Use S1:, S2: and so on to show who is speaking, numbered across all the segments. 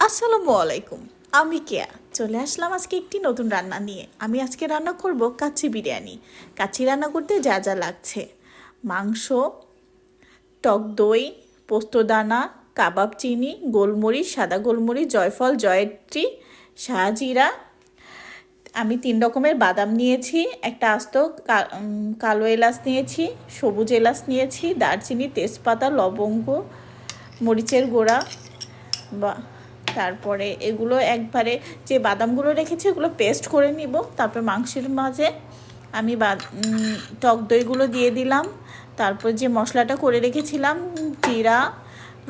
S1: আসসালামু আলাইকুম। আমি কেয়া চলে আসলাম আজকে একটি নতুন রান্না নিয়ে। আমি আজকে রান্না করব কাচ্চি বিরিয়ানি। কাচ্চি রান্না করতে যা যা লাগছে: মাংস, টক দই, পোস্তদানা, কাবাব চিনি, গোলমরিচ, সাদা গোলমরিচ, জয়ফল, জয়ত্রী, শাহজিরা। আমি 3 রকমের বাদাম নিয়েছি, একটা আস্ত কালো এলাচ নিয়েছি, সবুজ এলাচ নিয়েছি, দারচিনি, তেজপাতা, লবঙ্গ, মরিচের গুঁড়া বা তারপরে এগুলো একবারে যে বাদামগুলো রেখেছি এগুলো পেস্ট করে নিব। তারপর মাংসের মাঝে আমি টক দইগুলো দিয়ে দিলাম। তারপর যে মশলাটা করে রেখেছিলাম, জিরা,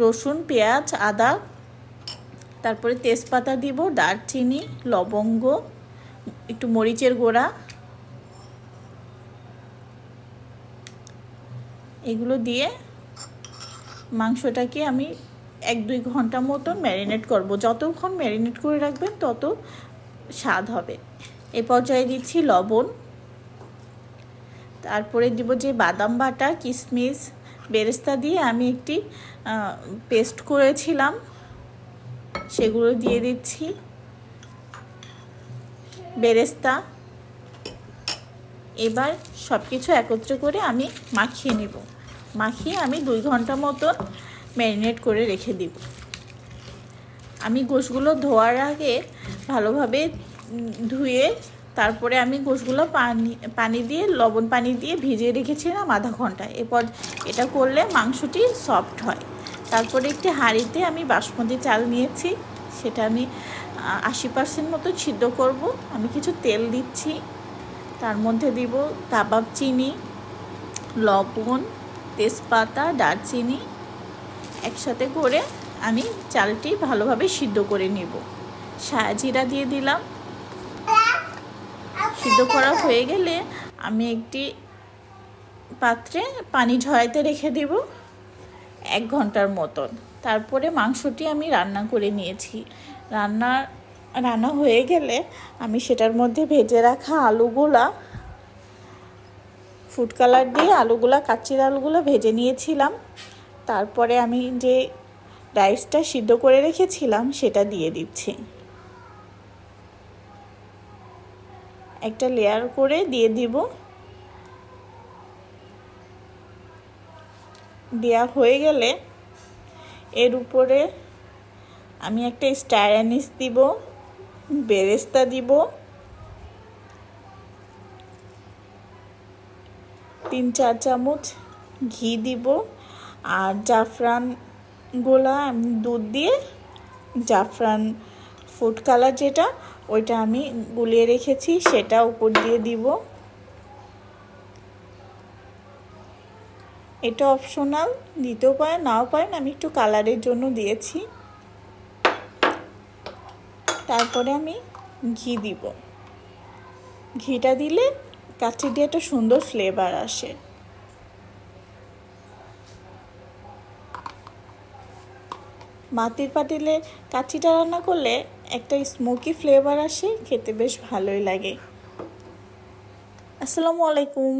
S1: রসুন, পেঁয়াজ, আদা, তারপরে তেজপাতা দিব, দারচিনি, লবঙ্গ, একটু মরিচের গুঁড়া, এগুলো দিয়ে মাংসটাকে আমি 1-2 ঘন্টা মতন ম্যারিনেট করব। যতক্ষণ ম্যারিনেট করে রাখবেন তত স্বাদ হবে। এ পর্যায়ে দিচ্ছি লবণ, তারপরে দিব যে বাদাম বাটা, কিশমিশ, বেরেস্তা দিয়ে আমি একটি পেস্ট করেছিলাম সেগুলো দিয়ে দিচ্ছি। বেরেস্তা এবার সব কিছু একত্রে করে আমি মাখিয়ে নেব। মাখিয়ে আমি 2 ঘন্টা মতন ম্যারিনেট করে রেখে দিব। আমি গোশগুলো ধোয়ার আগে ভালোভাবে ধুয়ে তারপরে আমি গোশগুলো পানি দিয়ে লবণ পানি দিয়ে ভিজিয়ে রেখেছিলাম আধা ঘন্টা। এরপর এটা করলে মাংসটি সফট হয়। তারপরে একটি হাঁড়িতে আমি বাসমতি চাল নিয়েছি, সেটা আমি 80% মতো সিদ্ধ করব। আমি কিছু তেল দিচ্ছি, তার মধ্যে দিব কাবাব চিনি, লবণ, তেজপাতা, দারচিনি একসাথে করে আমি চালটি ভালোভাবে সিদ্ধ করে নেব। শাহজিরা দিয়ে দিলাম। সিদ্ধ করা হয়ে গেলে আমি একটি পাত্রে পানি ঝরাইতে রেখে দেব 1 ঘন্টার মতন। তারপরে মাংসটি আমি রান্না করে নিয়েছি। রান্না হয়ে গেলে আমি সেটার মধ্যে ভেজে রাখা আলুগুলা ফুড কালার দিয়ে কাচ্চির আলুগুলো ভেজে নিয়েছিলাম। তারপরে আমি যে রাইসটা সিদ্ধ করে রেখেছিলাম সেটা দিয়ে দিচ্ছি। একটা লেয়ার করে দিয়ে দিব। দেওয়া হয়ে গেলে এর উপরে আমি একটা স্টার অ্যানিস দিব, বেরেস্তা দিব, 3-4 চামচ ঘি দিব, আর জাফরান গোলা আমি দুধ দিয়ে জাফরান ফুড কালার যেটা ওইটা আমি গুলিয়ে রেখেছি সেটা উপর দিয়ে দিব। এটা অপশনাল, দিতেও পারেন নাও পারেন, আমি একটু কালারের জন্য দিয়েছি। তারপরে আমি ঘি দিব। ঘিটা দিলে কাচ্চি দিয়ে একটা সুন্দর ফ্লেভার আসে। মাটির পাতিলে কাচ্চিটা রান্না করলে একটা স্মোকি ফ্লেভার আসে, খেতে বেশ ভালোই লাগে। আসসালামু আলাইকুম।